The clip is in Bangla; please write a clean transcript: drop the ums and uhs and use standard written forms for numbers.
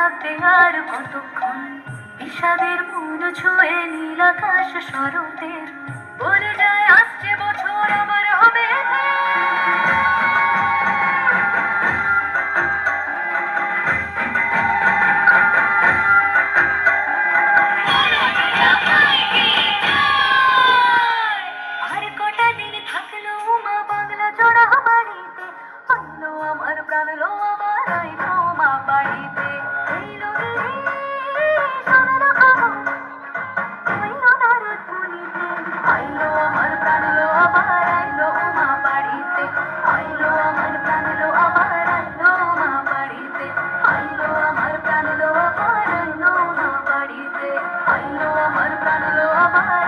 থাকবে আর কতক্ষণ, বিষাদের মন ছুঁয়ে নীল আকাশ শরতের, বলে যায় আসছে বছর আবার হবে আর কটা দিন থাকলো মা বাংলা জোড়া বাড়িতে, আইলো আমার প্রাণ লো আমার আইলো মা বাড়িতে, এইলো রে সোনার আলো, আইলো নারদ মুনিতে, আইলো আমার প্রাণ লো আমার আইলো মা বাড়িতে, আইলো আমার প্রাণ লো আমার আইলো মা বাড়িতে, আইলো আমার প্রাণ লো আমার আইলো মা বাড়িতে, আইলো আমার প্রাণ লো আমার